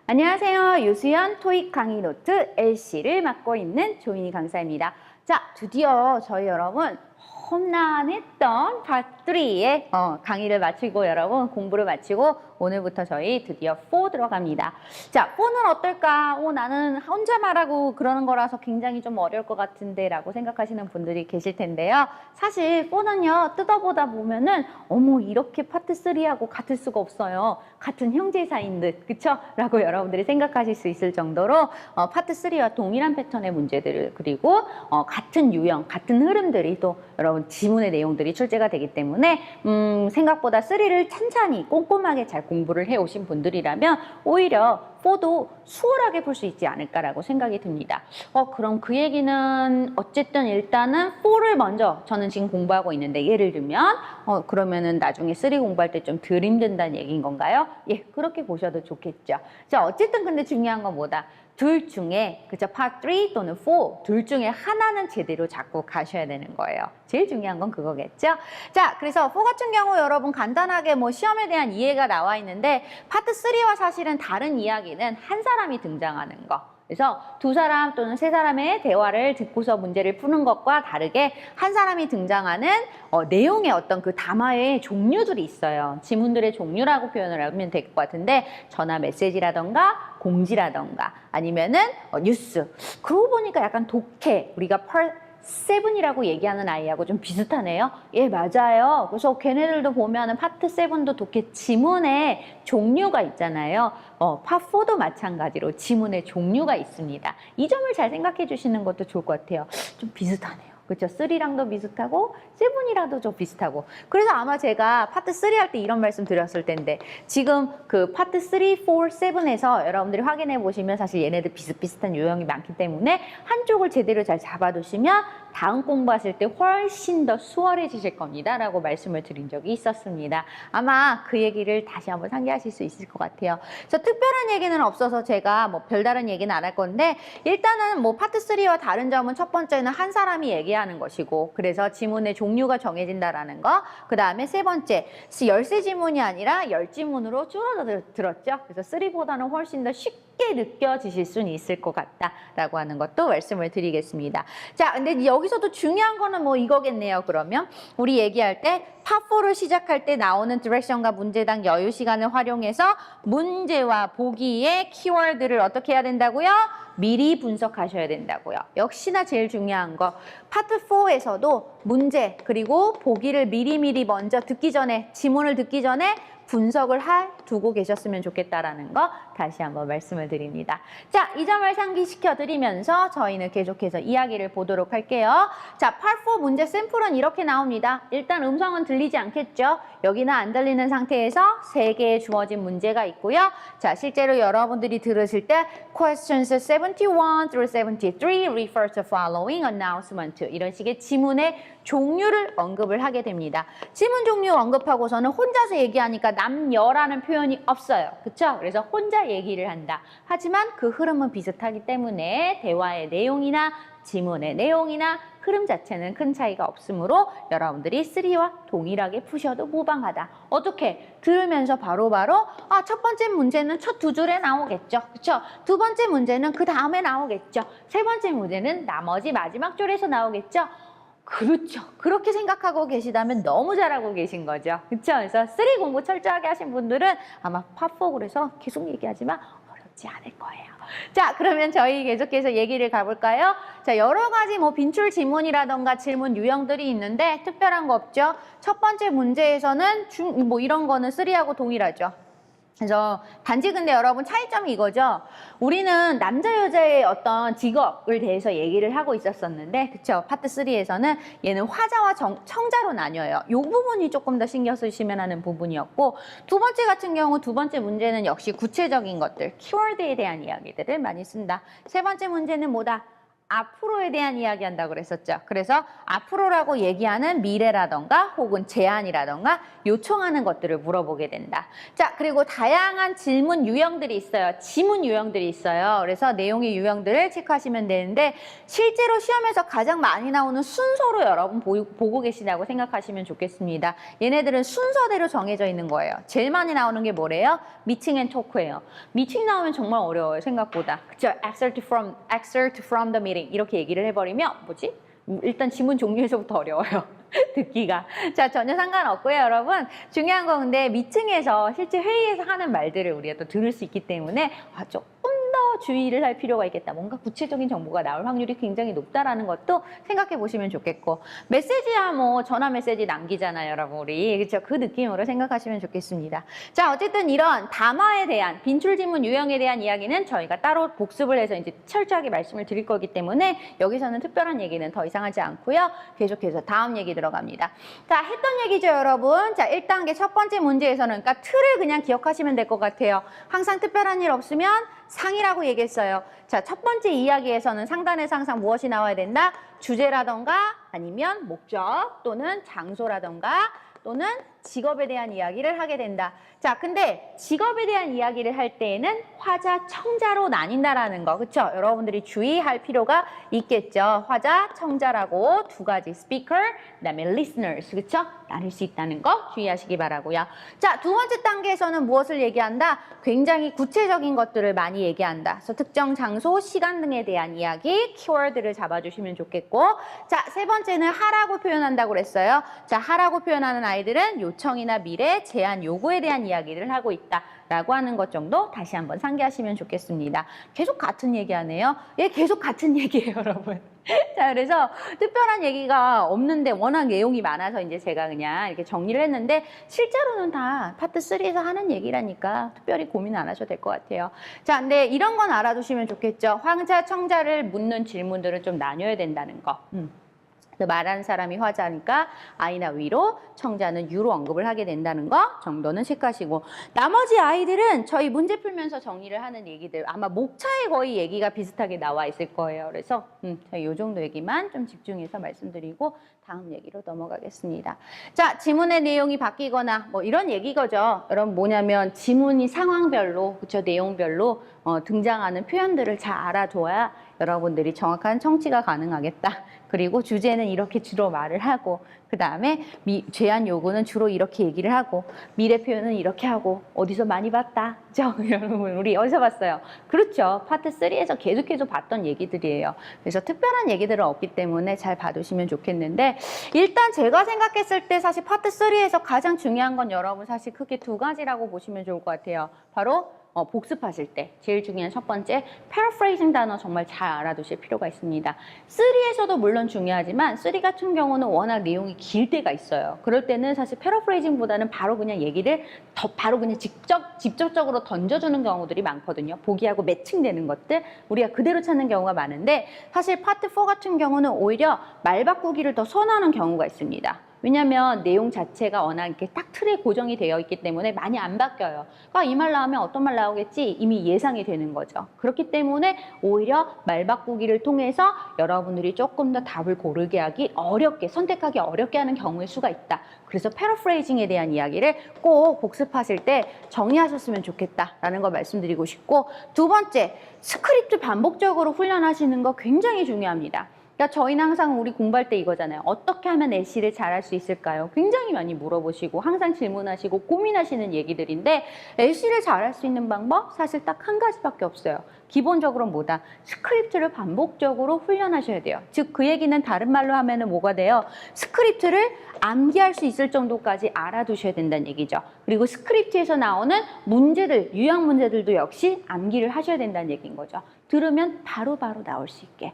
안녕하세요. 유수연 토익 강의 노트 LC를 맡고 있는 조인희 강사입니다. 자, 드디어 저희 여러분 험난했던 파트3의 강의를 마치고 여러분 공부를 마치고 오늘부터 저희 드디어 4 들어갑니다. 자, 4는 어떨까? 나는 혼자 말하고 그러는 거라서 굉장히 좀 어려울 것 같은데 라고 생각하시는 분들이 계실 텐데요. 사실 4는요, 뜯어보다 보면은 어머 이렇게 파트 3하고 같을 수가 없어요. 같은 형제 사이인 듯, 그쵸? 라고 여러분들이 생각하실 수 있을 정도로 파트 3와 동일한 패턴의 문제들을 그리고 같은 유형, 같은 흐름들이 또 여러분 지문의 내용들이 출제가 되기 때문에 생각보다 3를 찬찬히 꼼꼼하게 잘 공부를 해오신 분들이라면 오히려 4도 수월하게 풀 수 있지 않을까라고 생각이 듭니다. 그럼 그 얘기는 어쨌든 일단은 4를 먼저 저는 지금 공부하고 있는데 예를 들면 그러면은 나중에 3 공부할 때 좀 덜 힘든다는 얘기인 건가요? 예, 그렇게 보셔도 좋겠죠. 자, 어쨌든 근데 중요한 건 뭐다? 둘 중에, 그쵸, 파트 3 또는 4, 둘 중에 하나는 제대로 잡고 가셔야 되는 거예요. 제일 중요한 건 그거겠죠? 자, 그래서 4 같은 경우 여러분 간단하게 뭐 시험에 대한 이해가 나와 있는데 파트 3와 사실은 다른 이야기는 한 사람이 등장하는 거. 그래서 두 사람 또는 세 사람의 대화를 듣고서 문제를 푸는 것과 다르게 한 사람이 등장하는 내용의 어떤 그 담화의 종류들이 있어요. 지문들의 종류라고 표현을 하면 될 것 같은데 전화 메시지라던가 공지라던가 아니면은 뉴스. 그러고 보니까 약간 독해. 우리가 파트7이라고 얘기하는 아이하고 좀 비슷하네요. 예, 맞아요. 그래서 걔네들도 보면은 파트 7도 독해 지문의 종류가 있잖아요. 파4도 마찬가지로 지문의 종류가 있습니다. 이 점을 잘 생각해 주시는 것도 좋을 것 같아요. 좀 비슷하네요. 그렇죠? 3랑도 비슷하고 7이랑도 좀 비슷하고. 그래서 아마 제가 파트 3 할 때 이런 말씀 드렸을 텐데 지금 그 파트 3, 4, 7에서 여러분들이 확인해 보시면 사실 얘네들 비슷비슷한 유형이 많기 때문에 한쪽을 제대로 잘 잡아두시면 다음 공부하실 때 훨씬 더 수월해지실 겁니다 라고 말씀을 드린 적이 있었습니다. 아마 그 얘기를 다시 한번 상기하실 수 있을 것 같아요. 그래서 특별한 얘기는 없어서 제가 뭐 별다른 얘기는 안 할 건데 일단은 뭐 파트 3와 다른 점은 첫 번째는 한 사람이 얘기하는 것이고 그래서 지문의 종류가 정해진다라는 거. 그 다음에 세 번째, 13지문이 아니라 10지문으로 줄어들었죠. 그래서 3보다는 훨씬 더 쉽게 느껴지실 수는 있을 것 같다라고 하는 것도 말씀을 드리겠습니다. 자, 근데 여기서도 중요한 거는 뭐 이거겠네요. 그러면 우리 얘기할 때 파4를 시작할 때 나오는 디렉션과 문제당 여유 시간을 활용해서 문제와 보기의 키워드를 어떻게 해야 된다고요? 미리 분석하셔야 된다고요. 역시나 제일 중요한 거 파트 4에서도 문제 그리고 보기를 미리미리 먼저 듣기 전에 지문을 듣기 전에 분석을 두고 계셨으면 좋겠다라는 거 다시 한번 말씀을 드립니다. 자, 이 점을 상기시켜 드리면서 저희는 계속해서 이야기를 보도록 할게요. 자, Part 4 문제 샘플은 이렇게 나옵니다. 일단 음성은 들리지 않겠죠? 여기는 안 들리는 상태에서 3개의 주어진 문제가 있고요. 자, 실제로 여러분들이 들으실 때 Questions 71 through 73 refer to following announcement 이런 식의 지문의 종류를 언급을 하게 됩니다. 지문 종류 언급하고서는 혼자서 얘기하니까 남여라는 표현이 없어요. 그쵸? 그래서 혼자 얘기를 한다. 하지만 그 흐름은 비슷하기 때문에 대화의 내용이나 지문의 내용이나 흐름 자체는 큰 차이가 없으므로 여러분들이 3와 동일하게 푸셔도 무방하다. 어떻게? 들으면서 바로바로 첫 번째 문제는 첫 두 줄에 나오겠죠. 그쵸? 두 번째 문제는 그 다음에 나오겠죠. 세 번째 문제는 나머지 마지막 줄에서 나오겠죠. 그렇죠. 그렇게 생각하고 계시다면 너무 잘하고 계신 거죠. 그렇죠? 그래서 3 공부 철저하게 하신 분들은 아마 파4 그래서 계속 얘기하지만 어렵지 않을 거예요. 자, 그러면 저희 계속해서 얘기를 가볼까요? 자, 여러 가지 뭐 빈출 지문이라던가 질문 유형들이 있는데 특별한 거 없죠? 첫 번째 문제에서는 뭐 이런 거는 3하고 동일하죠. 그래서 단지 근데 여러분 차이점이 이거죠. 우리는 남자 여자의 어떤 직업을 대해서 얘기를 하고 있었었는데 그쵸? 파트 3에서는 얘는 화자와 청자로 나뉘어요. 이 부분이 조금 더 신경 쓰시면 하는 부분이었고 두 번째 같은 경우 두 번째 문제는 역시 구체적인 것들 키워드에 대한 이야기들을 많이 쓴다. 세 번째 문제는 뭐다? 앞으로에 대한 이야기 한다고 그랬었죠. 그래서 앞으로라고 얘기하는 미래라던가 혹은 제안이라던가 요청하는 것들을 물어보게 된다. 자, 그리고 다양한 질문 유형들이 있어요. 지문 유형들이 있어요. 그래서 내용의 유형들을 체크하시면 되는데 실제로 시험에서 가장 많이 나오는 순서로 여러분 보고 계시다고 생각하시면 좋겠습니다. 얘네들은 순서대로 정해져 있는 거예요. 제일 많이 나오는 게 뭐래요? 미팅 앤 토크예요. 미팅 나오면 정말 어려워요. 생각보다. 그쵸? excerpt from the meeting 이렇게 얘기를 해버리면 뭐지? 일단 지문 종류에서부터 어려워요. 듣기가. 자, 전혀 상관없고요, 여러분. 중요한 건 근데 미팅에서 실제 회의에서 하는 말들을 우리가 또 들을 수 있기 때문에 조금 더 주의를 할 필요가 있겠다. 뭔가 구체적인 정보가 나올 확률이 굉장히 높다라는 것도 생각해 보시면 좋겠고 메시지야 뭐 전화 메시지 남기잖아요, 여러분 우리. 그렇죠? 그 느낌으로 생각하시면 좋겠습니다. 자, 어쨌든 이런 담화에 대한 빈출 지문 유형에 대한 이야기는 저희가 따로 복습을 해서 이제 철저하게 말씀을 드릴 거기 때문에 여기서는 특별한 얘기는 더 이상 하지 않고요. 계속해서 다음 얘기 들어갑니다. 자, 했던 얘기죠, 여러분. 자, 1단계 첫 번째 문제에서는 그러니까 틀을 그냥 기억하시면 될 것 같아요. 항상 특별한 일 없으면 상이라고 얘기했어요. 자, 첫 번째 이야기에서는 상단에서 항상 무엇이 나와야 된다? 주제라던가 아니면 목적 또는 장소라던가 또는 직업에 대한 이야기를 하게 된다. 자, 근데 직업에 대한 이야기를 할 때에는 화자, 청자로 나뉜다라는 거. 그렇죠? 여러분들이 주의할 필요가 있겠죠. 화자, 청자라고 두 가지 speaker, 그다음에 listeners. 그렇죠? 나눌 수 있다는 거 주의하시기 바라고요. 자, 두 번째 단계에서는 무엇을 얘기한다? 굉장히 구체적인 것들을 많이 얘기한다. 그래서 특정 장소, 시간 등에 대한 이야기, 키워드를 잡아주시면 좋겠고 자, 세 번째는 하라고 표현한다고 그랬어요. 자, 하라고 표현하는 아이들은 요청이나 미래, 제안, 요구에 대한 이야기를 하고 있다라고 하는 것 정도 다시 한번 상기하시면 좋겠습니다. 계속 같은 얘기하네요. 예, 계속 같은 얘기예요, 여러분. 자, 그래서 특별한 얘기가 없는데 워낙 내용이 많아서 이제 제가 그냥 이렇게 정리를 했는데 실제로는 다 파트 3에서 하는 얘기라니까 특별히 고민 안 하셔도 될 것 같아요. 자, 근데 이런 건 알아두시면 좋겠죠. 황자, 청자를 묻는 질문들을 좀 나뉘어야 된다는 거. 말하는 사람이 화자니까 I나 위로, 청자는 U로 언급을 하게 된다는 거 정도는 체크하시고 나머지 아이들은 저희 문제 풀면서 정리를 하는 얘기들 아마 목차에 거의 얘기가 비슷하게 나와 있을 거예요. 그래서 저희 이 정도 얘기만 좀 집중해서 말씀드리고 다음 얘기로 넘어가겠습니다. 자, 지문의 내용이 바뀌거나 뭐 이런 얘기거죠. 여러분 뭐냐면 지문이 상황별로, 그쵸, 내용별로 등장하는 표현들을 잘 알아둬야 여러분들이 정확한 청취가 가능하겠다. 그리고 주제는 이렇게 주로 말을 하고 그 다음에 제안 요구는 주로 이렇게 얘기를 하고 미래 표현은 이렇게 하고 어디서 많이 봤다. 여러분 우리 어디서 봤어요? 그렇죠. 파트 3에서 계속해서 봤던 얘기들이에요. 그래서 특별한 얘기들은 없기 때문에 잘 봐두시면 좋겠는데 일단 제가 생각했을 때 사실 파트 3에서 가장 중요한 건 여러분 사실 크게 두 가지라고 보시면 좋을 것 같아요. 바로 복습하실 때 제일 중요한 첫 번째 paraphrasing 단어 정말 잘 알아두실 필요가 있습니다. 3에서도 물론 중요하지만 3 같은 경우는 워낙 내용이 길 때가 있어요. 그럴 때는 사실 paraphrasing보다는 바로 그냥 얘기를 바로 그냥 직접적으로 던져주는 경우들이 많거든요. 보기하고 매칭되는 것들 우리가 그대로 찾는 경우가 많은데 사실 파트 4 같은 경우는 오히려 말 바꾸기를 더 선호하는 경우가 있습니다. 왜냐하면 내용 자체가 워낙 이렇게 딱 틀에 고정이 되어 있기 때문에 많이 안 바뀌어요. 그러니까 이 말 나오면 어떤 말 나오겠지 이미 예상이 되는 거죠. 그렇기 때문에 오히려 말 바꾸기를 통해서 여러분들이 조금 더 답을 고르게 하기 어렵게 선택하기 어렵게 하는 경우의 수가 있다. 그래서 패러프레이징에 대한 이야기를 꼭 복습하실 때 정리하셨으면 좋겠다라는 걸 말씀드리고 싶고 두 번째 스크립트 반복적으로 훈련하시는 거 굉장히 중요합니다. 그러니까 저희는 항상 우리 공부할 때 이거잖아요. 어떻게 하면 LC를 잘할 수 있을까요? 굉장히 많이 물어보시고 항상 질문하시고 고민하시는 얘기들인데 LC를 잘할 수 있는 방법 사실 딱 한 가지밖에 없어요. 기본적으로 뭐다? 스크립트를 반복적으로 훈련하셔야 돼요. 즉 그 얘기는 다른 말로 하면은 뭐가 돼요? 스크립트를 암기할 수 있을 정도까지 알아두셔야 된다는 얘기죠. 그리고 스크립트에서 나오는 문제들, 유형 문제들도 역시 암기를 하셔야 된다는 얘기인 거죠. 들으면 바로바로 나올 수 있게.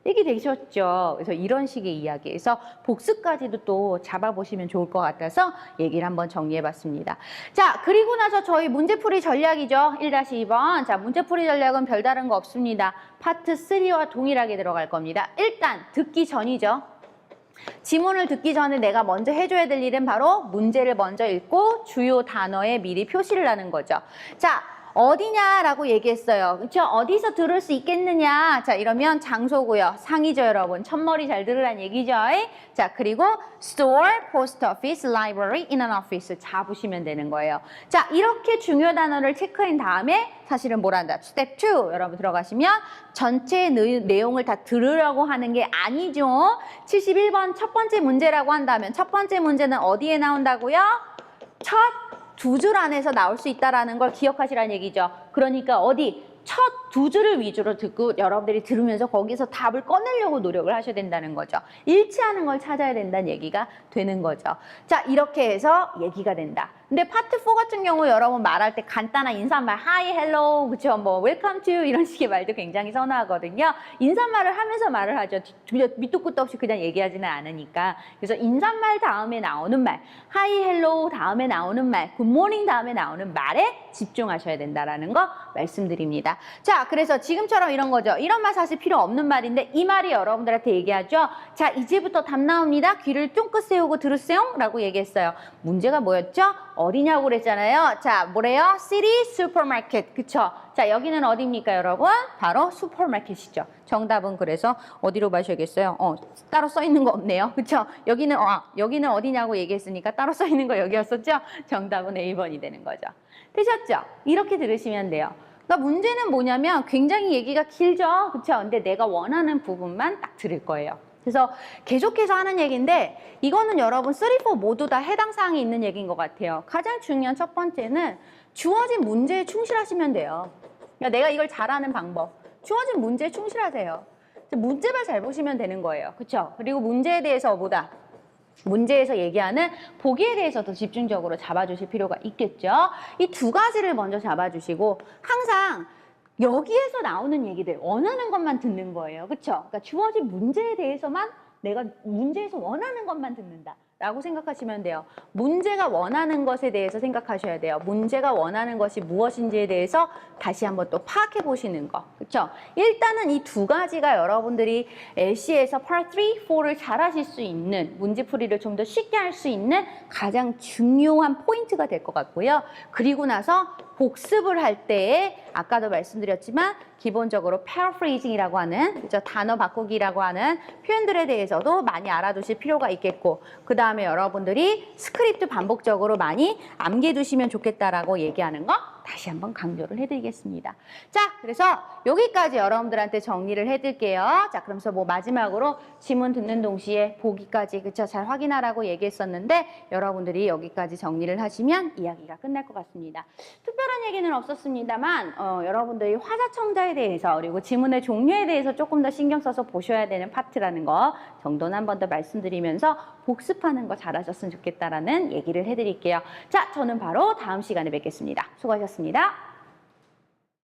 얘기 되셨죠? 그래서 이런 식의 이야기에서 복습까지도 또 잡아보시면 좋을 것 같아서 얘기를 한번 정리해봤습니다. 자, 그리고 나서 저희 문제풀이 전략이죠. 1-2번. 자, 문제풀이 전략은 별다른 거 없습니다. 파트 3와 동일하게 들어갈 겁니다. 일단 듣기 전이죠. 지문을 듣기 전에 내가 먼저 해줘야 될 일은 바로 문제를 먼저 읽고 주요 단어에 미리 표시를 하는 거죠. 자, 어디냐라고 얘기했어요. 그렇죠? 어디서 들을 수 있겠느냐? 자, 이러면 장소고요. 상이죠, 여러분. 첫머리 잘 들으란 얘기죠. 자, 그리고 store, post office, library, in an office 잡으시면 되는 거예요. 자, 이렇게 중요 단어를 체크한 다음에 사실은 뭘 한다? 스텝 2 여러분 들어가시면 전체 내용을 다 들으려고 하는 게 아니죠. 71번 첫 번째 문제라고 한다면 첫 번째 문제는 어디에 나온다고요? 첫 두 줄 안에서 나올 수 있다는 걸 기억하시라는 얘기죠. 그러니까 어디? 첫 두 줄을 위주로 듣고 여러분들이 들으면서 거기서 답을 꺼내려고 노력을 하셔야 된다는 거죠. 일치하는 걸 찾아야 된다는 얘기가 되는 거죠. 자, 이렇게 해서 얘기가 된다. 근데 파트 4 같은 경우 여러분 말할 때 간단한 인사말 Hi, Hello, 그쵸? 뭐 Welcome to 이런 식의 말도 굉장히 선호하거든요. 인사말을 하면서 말을 하죠. 밑도 끝도 없이 그냥 얘기하지는 않으니까. 그래서 인사말 다음에 나오는 말 Hi, Hello 다음에 나오는 말 Good morning 다음에 나오는 말에 집중하셔야 된다라는 거 말씀드립니다. 자, 그래서 지금처럼 이런 거죠. 이런 말 사실 필요 없는 말인데 이 말이 여러분들한테 얘기하죠. 자, 이제부터 답 나옵니다. 귀를 쫑긋 세우고 들으세요 라고 얘기했어요. 문제가 뭐였죠? 어디냐고 그랬잖아요. 자, 뭐래요? City Supermarket. 그쵸? 자, 여기는 어디입니까, 여러분? 바로 슈퍼마켓이죠. 정답은 그래서 어디로 마셔야겠어요? 따로 써 있는 거 없네요. 그쵸? 여기는 어디냐고 얘기했으니까 따로 써 있는 거 여기였었죠? 정답은 A번이 되는 거죠. 되셨죠? 이렇게 들으시면 돼요. 그러니까 문제는 뭐냐면 굉장히 얘기가 길죠. 그쵸? 근데 내가 원하는 부분만 딱 들을 거예요. 그래서 계속해서 하는 얘기인데 이거는 여러분 3, 4 모두 다 해당 사항이 있는 얘기인 것 같아요. 가장 중요한 첫 번째는 주어진 문제에 충실하시면 돼요. 그러니까 내가 이걸 잘하는 방법. 주어진 문제에 충실하세요. 문제만 잘 보시면 되는 거예요. 그렇죠? 그리고 문제에 대해서 문제에서 얘기하는 보기에 대해서도 집중적으로 잡아주실 필요가 있겠죠. 이 두 가지를 먼저 잡아주시고 항상 여기에서 나오는 얘기들 원하는 것만 듣는 거예요. 그렇죠? 그러니까 주어진 문제에 대해서만 내가 문제에서 원하는 것만 듣는다 라고 생각하시면 돼요. 문제가 원하는 것에 대해서 생각하셔야 돼요. 문제가 원하는 것이 무엇인지에 대해서 다시 한번 또 파악해 보시는 거. 그렇죠? 일단은 이 두 가지가 여러분들이 LC에서 Part 3, 4를 잘 하실 수 있는 문제풀이를 좀 더 쉽게 할 수 있는 가장 중요한 포인트가 될 것 같고요. 그리고 나서 복습을 할 때에 아까도 말씀드렸지만 기본적으로 paraphrasing이라고 하는 그죠? 단어 바꾸기라고 하는 표현들에 대해서도 많이 알아두실 필요가 있겠고 그 다음에 여러분들이 스크립트 반복적으로 많이 암기해두시면 좋겠다라고 얘기하는 거 다시 한번 강조를 해드리겠습니다. 자, 그래서 여기까지 여러분들한테 정리를 해드릴게요. 자, 그러면서 뭐 마지막으로 지문 듣는 동시에 보기까지 그쵸? 잘 확인하라고 얘기했었는데 여러분들이 여기까지 정리를 하시면 이야기가 끝날 것 같습니다. 특별한 얘기는 없었습니다만 여러분들이 화자청자에 대해서 그리고 지문의 종류에 대해서 조금 더 신경 써서 보셔야 되는 파트라는 거 정도는 한 번 더 말씀드리면서 복습하는 거 잘하셨으면 좋겠다라는 얘기를 해드릴게요. 자, 저는 바로 다음 시간에 뵙겠습니다. 수고하셨습니다.